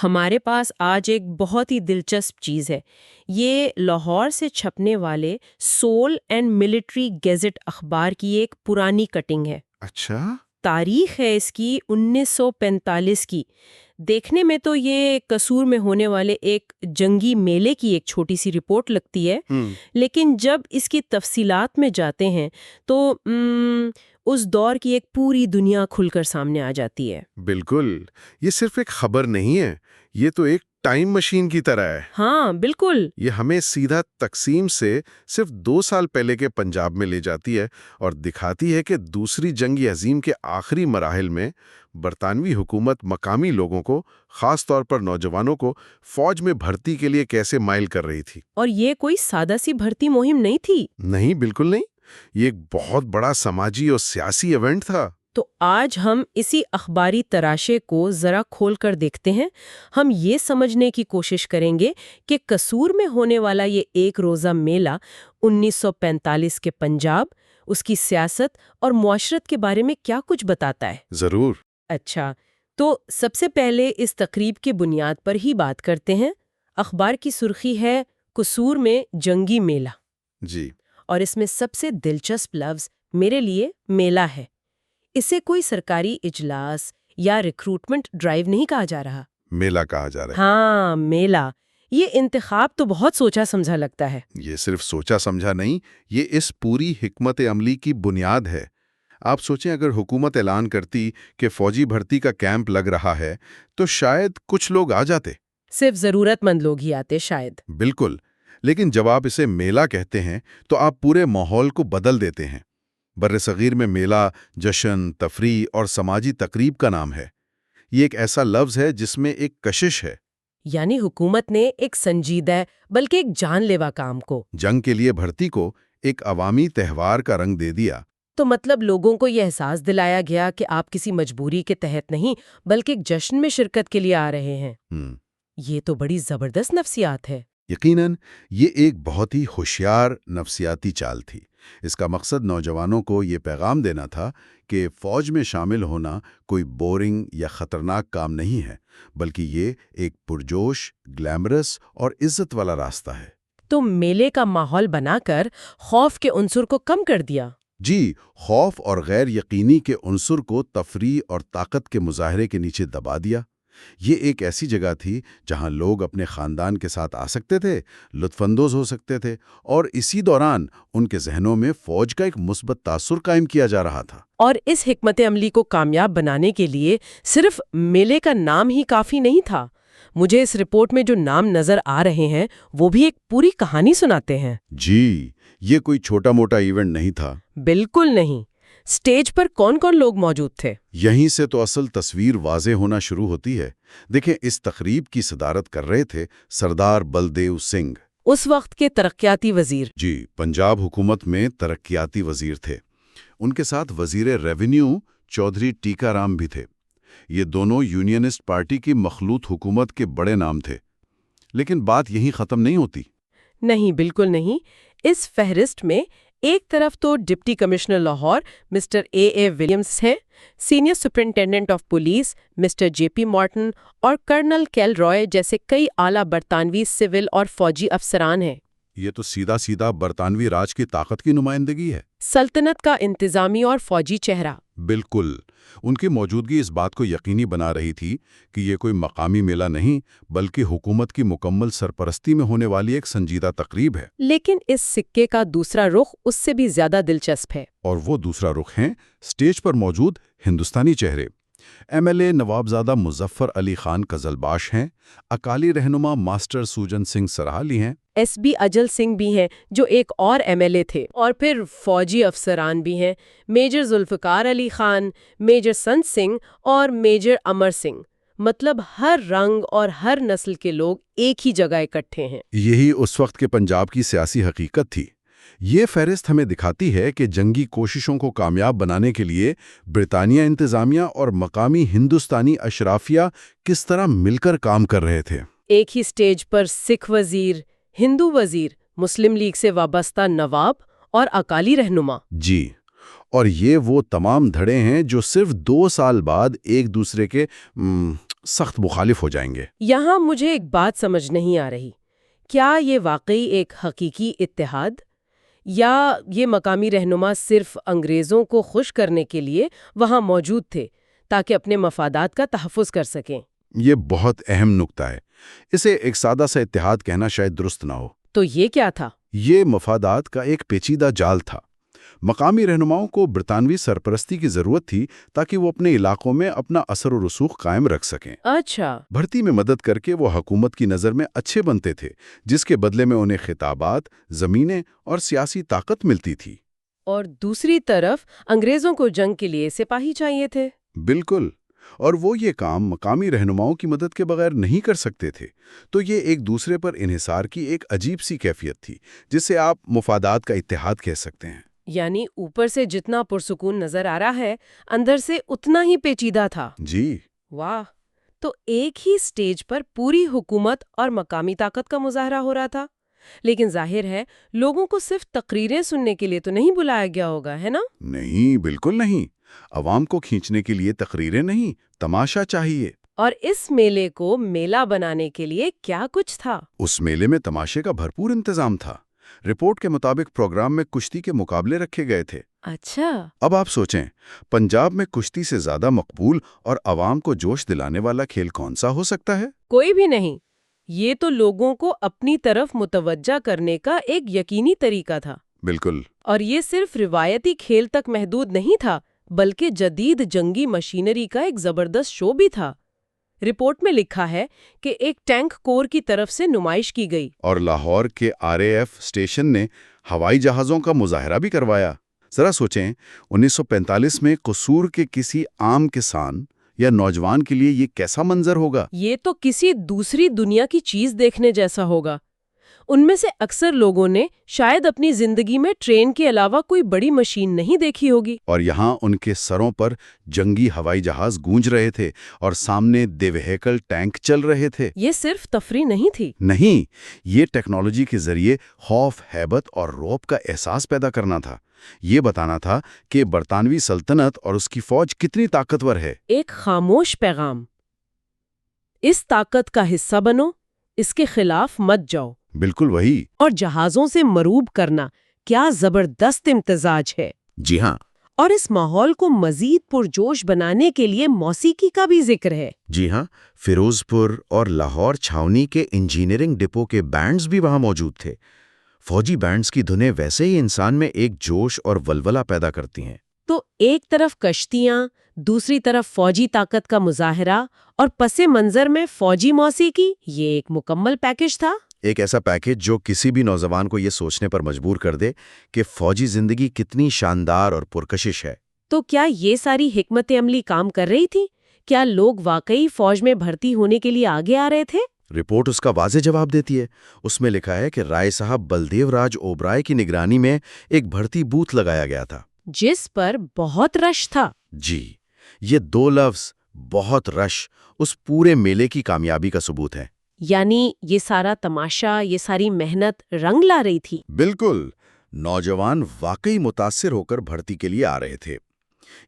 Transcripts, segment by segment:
ہمارے پاس آج ایک بہت ہی دلچسپ چیز ہے۔ یہ لاہور سے چھپنے والے سول اینڈ ملٹری گیزٹ اخبار کی ایک پرانی کٹنگ ہے۔ اچھا۔ تاریخ ہے اس کی 1945 کی۔ دیکھنے میں تو یہ قصور میں ہونے والے ایک جنگی میلے کی ایک چھوٹی سی رپورٹ لگتی ہے، لیکن جب اس کی تفصیلات میں جاتے ہیں تو اس دور کی ایک پوری دنیا کھل کر سامنے آ جاتی ہے۔ بالکل، یہ صرف ایک خبر نہیں ہے، یہ تو ایک ٹائم مشین کی طرح ہے۔ ہاں بالکل۔ یہ ہمیں سیدھا تقسیم سے صرف 2 سال پہلے کے پنجاب میں لے جاتی ہے اور دکھاتی ہے کہ دوسری جنگ عظیم کے آخری مراحل میں برطانوی حکومت مقامی لوگوں کو، خاص طور پر نوجوانوں کو، فوج میں بھرتی کے لیے کیسے مائل کر رہی تھی۔ اور یہ کوئی سادہ سی بھرتی مہم نہیں تھی۔ نہیں، بالکل نہیں، یہ ایک بہت بڑا سماجی اور سیاسی ایونٹ تھا۔ تو آج ہم اسی اخباری تراشے کو ذرا کھول کر دیکھتے ہیں۔ ہم یہ سمجھنے کی کوشش کریں گے کہ قصور میں ہونے والا یہ ایک روزہ میلہ 1945 کے پنجاب، اس کی سیاست اور معاشرت کے بارے میں کیا کچھ بتاتا ہے۔ ضرور۔ اچھا، تو سب سے پہلے اس تقریب کی بنیاد پر ہی بات کرتے ہیں۔ اخبار کی سرخی ہے قصور میں جنگی میلہ۔ جی۔ اور اس میں سب سے دلچسپ لفظ میرے لیے میلہ ہے۔ اسے کوئی سرکاری اجلاس یا ریکروٹمنٹ ڈرائیو نہیں کہا جا رہا، میلہ کہا جا رہا ہے۔ ہاں میلہ۔ یہ انتخاب تو بہت سوچا سمجھا لگتا ہے۔ یہ صرف سوچا سمجھا نہیں، یہ اس پوری حکمت عملی کی بنیاد ہے۔ آپ سوچیں، اگر حکومت اعلان کرتی کہ فوجی بھرتی کا کیمپ لگ رہا ہے تو شاید کچھ لوگ آ جاتے، صرف ضرورت مند لوگ ہی آتے شاید۔ بالکل، لیکن جب آپ اسے میلہ کہتے ہیں تو آپ پورے ماحول کو بدل دیتے ہیں۔ برصغیر میں میلہ جشن، تفریح اور سماجی تقریب کا نام ہے۔ یہ ایک ایسا لفظ ہے جس میں ایک کشش ہے، یعنی حکومت نے ایک سنجیدہ بلکہ ایک جان لیوا کام کو، جنگ کے لیے بھرتی کو، ایک عوامی تہوار کا رنگ دے دیا۔ تو مطلب لوگوں کو یہ احساس دلایا گیا کہ آپ کسی مجبوری کے تحت نہیں بلکہ ایک جشن میں شرکت کے لیے آ رہے ہیں۔ یہ تو بڑی زبردست نفسیات ہے۔ یقیناً یہ ایک بہت ہی ہوشیار نفسیاتی چال تھی۔ اس کا مقصد نوجوانوں کو یہ پیغام دینا تھا کہ فوج میں شامل ہونا کوئی بورنگ یا خطرناک کام نہیں ہے، بلکہ یہ ایک پرجوش، گلیمرس اور عزت والا راستہ ہے۔ تو میلے کا ماحول بنا کر خوف کے عنصر کو کم کر دیا۔ جی، خوف اور غیر یقینی کے عنصر کو تفریح اور طاقت کے مظاہرے کے نیچے دبا دیا۔ یہ ایک ایسی جگہ تھی جہاں لوگ اپنے خاندان کے ساتھ آ سکتے تھے، لطف اندوز ہو سکتے تھے، اور اسی دوران ان کے ذہنوں میں فوج کا ایک مثبت تاثر قائم کیا جا رہا تھا۔ اور اس حکمت عملی کو کامیاب بنانے کے لیے صرف میلے کا نام ہی کافی نہیں تھا۔ مجھے اس رپورٹ میں جو نام نظر آ رہے ہیں وہ بھی ایک پوری کہانی سناتے ہیں۔ جی، یہ کوئی چھوٹا موٹا ایونٹ نہیں تھا۔ بالکل نہیں۔ سٹیج پر کون کون لوگ موجود تھے؟ یہیں سے تو اصل تصویر واضح ہونا شروع ہوتی ہے۔ دیکھیں، اس تقریب کی صدارت کر رہے تھے سردار بلدیو سنگھ، اس وقت کے ترقیاتی وزیر۔ جی، پنجاب حکومت میں ترقیاتی وزیر تھے۔ ان کے ساتھ وزیر ریونیو چودھری ٹیکا رام بھی تھے۔ یہ دونوں یونینسٹ پارٹی کی مخلوط حکومت کے بڑے نام تھے۔ لیکن بات یہیں ختم نہیں ہوتی۔ نہیں، بالکل نہیں۔ اس فہرست میں ایک طرف تو deputy commissioner Lahore mister A Williams ہیں، senior superintendent of police mister J P Martin اور کرنل کیل رائے جیسے کئی اعلیٰ برطانوی سول اور فوجی افسران ہیں۔ یہ تو سیدھا برطانوی راج کی طاقت کی نمائندگی ہے۔ سلطنت کا انتظامی اور فوجی چہرہ۔ بالکل، ان کی موجودگی اس بات کو یقینی بنا رہی تھی کہ یہ کوئی مقامی میلہ نہیں بلکہ حکومت کی مکمل سرپرستی میں ہونے والی ایک سنجیدہ تقریب ہے۔ لیکن اس سکے کا دوسرا رخ اس سے بھی زیادہ دلچسپ ہے۔ اور وہ دوسرا رخ ہیں سٹیج پر موجود ہندوستانی چہرے۔ M L A نوابزادہ Muzaffar Ali Khan Qizilbash ہیں، اکالی رہنما ماسٹر سوجن سنگھ سرحالی ہیں، ایس بی اجل سنگھ بھی ہیں جو ایک اور ایم ایل اے تھے، اور پھر فوجی افسران بھی ہیں، میجر ذوالفقار علی خان، میجر سنت سنگھ اور میجر امر سنگھ۔ مطلب ہر رنگ اور ہر نسل کے لوگ ایک ہی جگہ اکٹھے ہیں۔ یہی اس وقت کے پنجاب کی سیاسی حقیقت تھی۔ یہ فہرست ہمیں دکھاتی ہے کہ جنگی کوششوں کو کامیاب بنانے کے لیے برطانیہ انتظامیہ اور مقامی ہندوستانی اشرافیہ کس طرح مل کر کام کر رہے تھے۔ ایک ہی سٹیج پر سکھ وزیر، ہندو وزیر، مسلم لیگ سے وابستہ نواب اور اکالی رہنما۔ جی، اور یہ وہ تمام دھڑے ہیں جو صرف 2 سال بعد ایک دوسرے کے سخت مخالف ہو جائیں گے۔ یہاں مجھے ایک بات سمجھ نہیں آ رہی، کیا یہ واقعی ایک حقیقی اتحاد، یا یہ مقامی رہنما صرف انگریزوں کو خوش کرنے کے لیے وہاں موجود تھے تاکہ اپنے مفادات کا تحفظ کر سکیں؟ یہ بہت اہم نکتہ ہے۔ اسے ایک سادہ سا اتحاد کہنا شاید درست نہ ہو۔ تو یہ کیا تھا؟ یہ مفادات کا ایک پیچیدہ جال تھا۔ مقامی رہنماؤں کو برطانوی سرپرستی کی ضرورت تھی تاکہ وہ اپنے علاقوں میں اپنا اثر و رسوخ قائم رکھ سکیں۔ اچھا، بھرتی میں مدد کر کے وہ حکومت کی نظر میں اچھے بنتے تھے، جس کے بدلے میں انہیں خطابات، زمینیں اور سیاسی طاقت ملتی تھی۔ اور دوسری طرف انگریزوں کو جنگ کے لیے سپاہی چاہیے تھے۔ بالکل، اور وہ یہ کام مقامی رہنماؤں کی مدد کے بغیر نہیں کر سکتے تھے۔ تو یہ ایک دوسرے پر انحصار کی ایک عجیب سی کیفیت تھی، جسے آپ مفادات کا اتحاد کہہ سکتے ہیں۔ یعنی اوپر سے جتنا پرسکون نظر آ رہا ہے، اندر سے اتنا ہی پیچیدہ تھا۔ جی، واہ! تو ایک ہی سٹیج پر پوری حکومت اور مقامی طاقت کا مظاہرہ ہو رہا تھا، لیکن ظاہر ہے لوگوں کو صرف تقریریں سننے کے لیے تو نہیں بلایا گیا ہوگا، ہے نا؟ نہیں، بالکل نہیں۔ عوام کو کھینچنے کے لیے تقریریں نہیں، تماشا چاہیے۔ اور اس میلے کو میلہ بنانے کے لیے کیا کچھ تھا؟ اس میلے میں تماشے کا بھرپور انتظام تھا۔ رپورٹ کے مطابق پروگرام میں کشتی کے مقابلے رکھے گئے تھے۔ اچھا، اب آپ سوچیں، پنجاب میں کشتی سے زیادہ مقبول اور عوام کو جوش دلانے والا کھیل کون سا ہو سکتا ہے؟ کوئی بھی نہیں۔ یہ تو لوگوں کو اپنی طرف متوجہ کرنے کا ایک یقینی طریقہ تھا۔ بالکل۔ اور یہ صرف روایتی کھیل تک محدود نہیں تھا، بلکہ جدید جنگی مشینری کا ایک زبردست شو بھی تھا۔ رپورٹ میں لکھا ہے کہ ایک ٹینک کور کی طرف سے نمائش کی گئی، اور لاہور کے RAF اسٹیشن نے ہوائی جہازوں کا مظاہرہ بھی کروایا۔ ذرا سوچیں، 1945 میں قصور کے کسی عام کسان یا نوجوان کے لیے یہ کیسا منظر ہوگا؟ یہ تو کسی دوسری دنیا کی چیز دیکھنے جیسا ہوگا۔ ان میں سے اکثر لوگوں نے شاید اپنی زندگی میں ٹرین کے علاوہ کوئی بڑی مشین نہیں دیکھی ہوگی۔ اور یہاں ان کے سروں پر جنگی ہوائی جہاز گونج رہے تھے اور سامنے دی وہیکل ٹینک چل رہے تھے۔ یہ صرف تفریح نہیں تھی۔ نہیں، یہ ٹیکنالوجی کے ذریعے خوف، ہیبت اور رعب کا احساس پیدا کرنا تھا۔ یہ بتانا تھا کہ برطانوی سلطنت اور اس کی فوج کتنی طاقتور ہے۔ ایک خاموش پیغام، اس طاقت کا حصہ بنو، اس کے خلاف مت جاؤ۔ بالکل وہی۔ اور جہازوں سے مروب کرنا کیا زبردست امتزاج ہے۔ جی ہاں۔ اور اس ماحول کو مزید پرجوش بنانے کے لیے موسیقی کا بھی ذکر ہے۔ جی ہاں، فیروز پور اور لاہور چھاونی کے انجینئرنگ ڈپو کے بینڈز بھی وہاں موجود تھے۔ فوجی بینڈز کی دھنیں ویسے ہی انسان میں ایک جوش اور ولولہ پیدا کرتی ہیں۔ تو ایک طرف کشتیاں، دوسری طرف فوجی طاقت کا مظاہرہ، اور پس منظر میں فوجی موسیقی، یہ ایک مکمل پیکج تھا۔ ایک ایسا پیکج جو کسی بھی نوجوان کو یہ سوچنے پر مجبور کر دے کہ فوجی زندگی کتنی شاندار اور پرکشش ہے۔ تو کیا یہ ساری حکمت عملی کام کر رہی تھی؟ کیا لوگ واقعی فوج میں بھرتی ہونے کے لیے آگے آ رہے تھے؟ رپورٹ اس کا واضح جواب دیتی ہے۔ اس میں لکھا ہے کہ رائے صاحب بلدیو راج اوبرائے کی نگرانی میں ایک بھرتی بوتھ لگایا گیا تھا، جس پر بہت رش تھا۔ جی، یہ دو لفظ بہت رش اس پورے میلے کی کامیابی کا ثبوت ہے۔ یعنی یہ سارا تماشا، یہ ساری محنت رنگ لا رہی تھی۔ بالکل، نوجوان واقعی متاثر ہو کر بھرتی کے لیے آ رہے تھے۔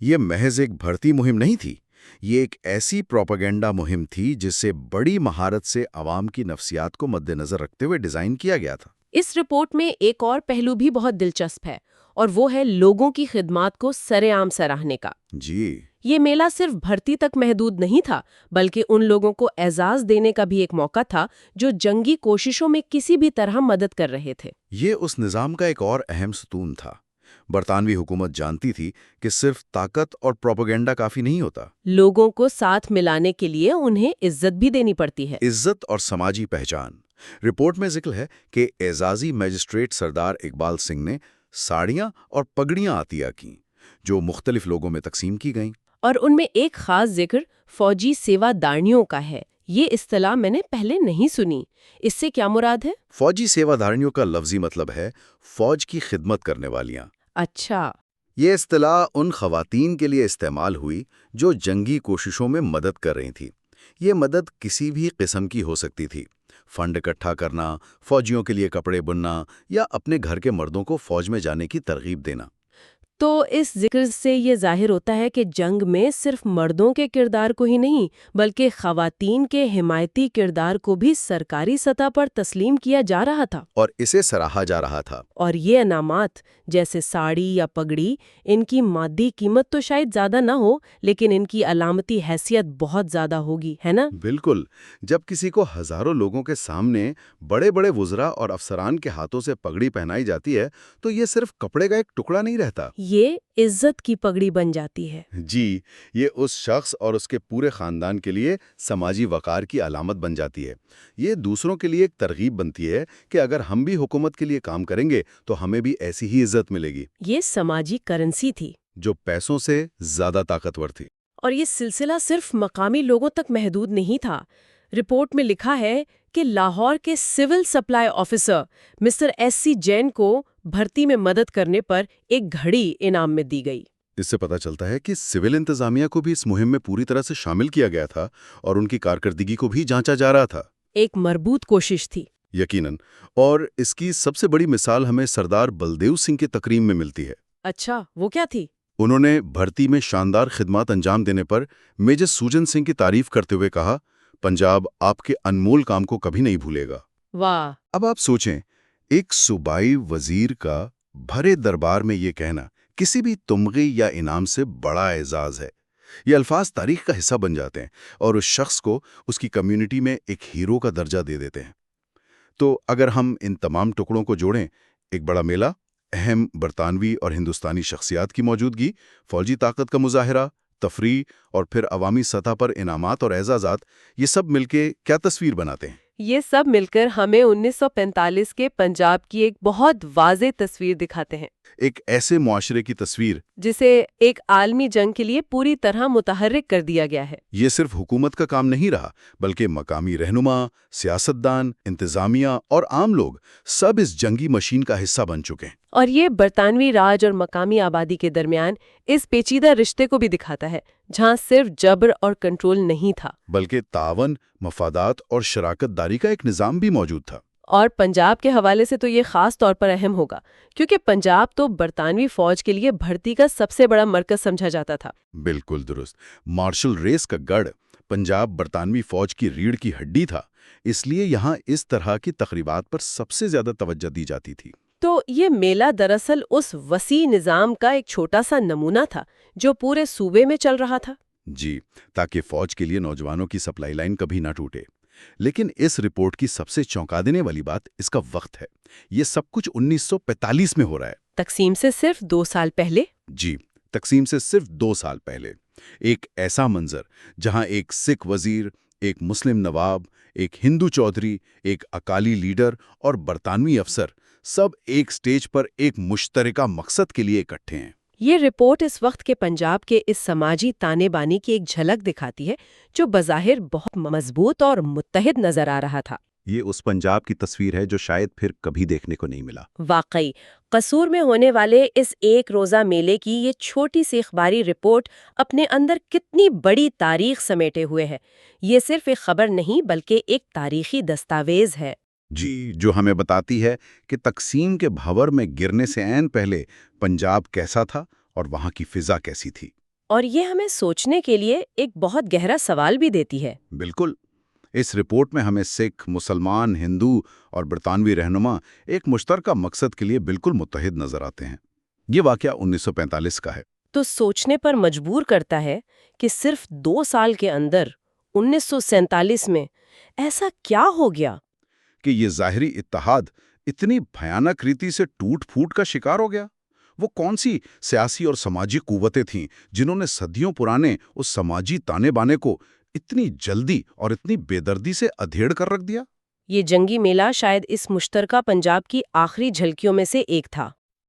یہ محض ایک بھرتی مہم نہیں تھی، یہ ایک ایسی پروپیگنڈا مہم تھی جسے بڑی مہارت سے عوام کی نفسیات کو مد نظر رکھتے ہوئے ڈیزائن کیا گیا تھا۔ اس رپورٹ میں ایک اور پہلو بھی بہت دلچسپ ہے، اور وہ ہے لوگوں کی خدمات کو سر عام سراہنے کا۔ جی، یہ میلہ صرف بھرتی تک محدود نہیں تھا، بلکہ ان لوگوں کو اعزاز دینے کا بھی ایک موقع تھا جو جنگی کوششوں میں کسی بھی طرح مدد کر رہے تھے۔ یہ اس نظام کا ایک اور اہم ستون تھا۔ برطانوی حکومت جانتی تھی کہ صرف طاقت اور پروپیگنڈا کافی نہیں ہوتا، لوگوں کو ساتھ ملانے کے لیے انہیں عزت بھی دینی پڑتی ہے۔ عزت اور سماجی پہچان۔ رپورٹ میں ذکر ہے کہ اعزازی میجسٹریٹ سردار اقبال سنگھ نے ساڑیاں اور پگڑیاں عطیہ کیں، جو مختلف لوگوں میں تقسیم کی گئیں۔ اور ان میں ایک خاص ذکر فوجی سیوا دارنیوں کا ہے۔ یہ اصطلاح میں نے پہلے نہیں سنی، اس سے کیا مراد ہے؟ فوجی سیوا دارنیوں کا لفظی مطلب ہے فوج کی خدمت کرنے والیاں۔ اچھا، یہ اصطلاح ان خواتین کے لیے استعمال ہوئی جو جنگی کوششوں میں مدد کر رہی تھیں۔ یہ مدد کسی بھی قسم کی ہو سکتی تھی، فنڈ اکٹھا کرنا، فوجیوں کے لیے کپڑے بننا، یا اپنے گھر کے مردوں کو فوج میں جانے کی ترغیب دینا۔ تو اس ذکر سے یہ ظاہر ہوتا ہے کہ جنگ میں صرف مردوں کے کردار کو ہی نہیں بلکہ خواتین کے حمایتی کردار کو بھی سرکاری سطح پر تسلیم کیا جا رہا تھا، اور اسے سراہا جا رہا تھا۔ اور یہ انعامات جیسے ساڑی یا پگڑی، ان کی مادی قیمت تو شاید زیادہ نہ ہو لیکن ان کی علامتی حیثیت بہت زیادہ ہوگی، ہے نا؟ بالکل، جب کسی کو ہزاروں لوگوں کے سامنے بڑے بڑے وزراء اور افسران کے ہاتھوں سے پگڑی پہنائی جاتی ہے تو یہ صرف کپڑے کا ایک ٹکڑا نہیں رہتا، یہ عزت کی پگڑی بن جاتی ہے۔ جی، یہ اس شخص اور اس کے پورے خاندان کے لیے سماجی وقار کی علامت بن جاتی ہے۔ یہ دوسروں کے لیے ایک ترغیب بنتی ہے کہ اگر ہم بھی حکومت کے لیے کام کریں گے تو ہمیں بھی ایسی ہی عزت ملے گی۔ یہ سماجی کرنسی تھی جو پیسوں سے زیادہ طاقتور تھی۔ اور یہ سلسلہ صرف مقامی لوگوں تک محدود نہیں تھا۔ رپورٹ میں لکھا ہے کہ لاہور کے civil supply officer mister S C Jain کو بھرتی میں مدد کرنے پر ایک گھڑی انعام میں دی گئی۔ اس سے پتہ چلتا ہے کہ سول انتظامیہ کو بھی اس مہم میں پوری طرح سے شامل کیا گیا تھا اور ان کی کارکردگی کو بھی جانچا جا رہا تھا۔ ایک مربوط کوشش تھی۔ یقیناً، اور اس کی سب سے بڑی مثال ہمیں سردار بلدیو سنگھ کے تقریم میں ملتی ہے۔ اچھا، وہ کیا تھی؟ انہوں نے بھرتی میں شاندار خدمات انجام دینے پر میجر سوجن سنگھ کی تعریف کرتے ہوئے کہا، پنجاب آپ کے انمول کام کو کبھی نہیں بھولے گا۔ واہ! اب آپ سوچیں، ایک صوبائی وزیر کا بھرے دربار میں یہ کہنا کسی بھی تمغے یا انعام سے بڑا اعزاز ہے۔ یہ الفاظ تاریخ کا حصہ بن جاتے ہیں اور اس شخص کو اس کی کمیونٹی میں ایک ہیرو کا درجہ دے دیتے ہیں۔ تو اگر ہم ان تمام ٹکڑوں کو جوڑیں، ایک بڑا میلہ، اہم برطانوی اور ہندوستانی شخصیات کی موجودگی، فوجی طاقت کا مظاہرہ، تفریح اور پھر عوامی سطح پر انعامات اور اعزازات، یہ سب مل کے کیا تصویر بناتے ہیں؟ یہ سب مل کر ہمیں 1945 کے پنجاب کی ایک بہت واضح تصویر دکھاتے ہیں، ایک ایسے معاشرے کی تصویر جسے ایک عالمی جنگ کے لیے پوری طرح متحرک کر دیا گیا ہے۔ یہ صرف حکومت کا کام نہیں رہا، بلکہ مقامی رہنما، سیاستدان، انتظامیہ اور عام لوگ سب اس جنگی مشین کا حصہ بن چکے ہیں۔ اور یہ برطانوی راج اور مقامی آبادی کے درمیان اس پیچیدہ رشتے کو بھی دکھاتا ہے جہاں صرف جبر اور کنٹرول نہیں تھا بلکہ تعاون، مفادات اور شراکت داری کا ایک نظام بھی موجود تھا۔ اور پنجاب کے حوالے سے تو یہ خاص طور پر اہم ہوگا کیونکہ پنجاب تو برطانوی فوج کے لیے بھرتی کا سب سے بڑا مرکز سمجھا جاتا تھا۔ بالکل درست، مارشل ریس کا گڑھ پنجاب برطانوی فوج کی ریڑھ کی ہڈی تھا، اس لیے یہاں اس طرح کی تقریبات پر سب سے زیادہ توجہ دی جاتی تھی۔ تو یہ میلہ دراصل اس وسیع نظام کا ایک چھوٹا سا نمونہ تھا جو پورے صوبے میں چل رہا تھا۔ جی، تاکہ فوج کے لیے نوجوانوں کی سپلائی لائن کبھی نہ ٹوٹے۔ لیکن اس رپورٹ کی سب سے چونکا دینے والی بات اس کا وقت ہے۔ یہ سب کچھ 1945 میں ہو رہا ہے۔ تقسیم سے صرف 2 سال پہلے؟ جی، تقسیم سے صرف 2 سال پہلے۔ ایک ایسا منظر جہاں ایک سکھ وزیر، ایک مسلم نواب، ایک ہندو چودھری، ایک اکالی لیڈر اور برطانوی افسر سب ایک سٹیج پر ایک مشترکہ مقصد کے لیے اکٹھے ہیں۔ یہ رپورٹ اس وقت کے پنجاب کے اس سماجی تانے بانی کی ایک جھلک دکھاتی ہے جو بظاہر بہت مضبوط اور متحد نظر آ رہا تھا۔ یہ اس پنجاب کی تصویر ہے جو شاید پھر کبھی دیکھنے کو نہیں ملا۔ واقعی قصور میں ہونے والے اس ایک روزہ میلے کی یہ چھوٹی سی اخباری رپورٹ اپنے اندر کتنی بڑی تاریخ سمیٹے ہوئے ہے۔ یہ صرف ایک خبر نہیں بلکہ ایک تاریخی دستاویز ہے۔ جی، جو ہمیں بتاتی ہے کہ تقسیم کے بھنور میں گرنے سے عین پہلے پنجاب کیسا تھا اور وہاں کی فضا کیسی تھی۔ اور یہ ہمیں سوچنے کے لیے ایک بہت گہرا سوال بھی دیتی ہے۔ بالکل، اس رپورٹ میں ہمیں سکھ، مسلمان، ہندو اور برطانوی رہنما ایک مشترکہ مقصد کے لیے بالکل متحد نظر آتے ہیں۔ یہ واقعہ 1945 کا ہے۔ تو سوچنے پر مجبور کرتا ہے کہ صرف 2 سال کے اندر 1947 میں ایسا کیا ہو گیا کہ یہ ظاہری اتحاد اتنی بھیانک ریتی سے ٹوٹ پھوٹ کا شکار ہو گیا۔ وہ کون سی سیاسی اور سماجی قوتیں تھیں جنہوں نے صدیوں پرانے اس سماجی تانے بانے کو اتنی جلدی اور اتنی بے دردی سے ادھیڑ کر رکھ دیا؟ یہ جنگی میلہ شاید اس مشترکہ پنجاب کی آخری جھلکیوں میں سے ایک تھا۔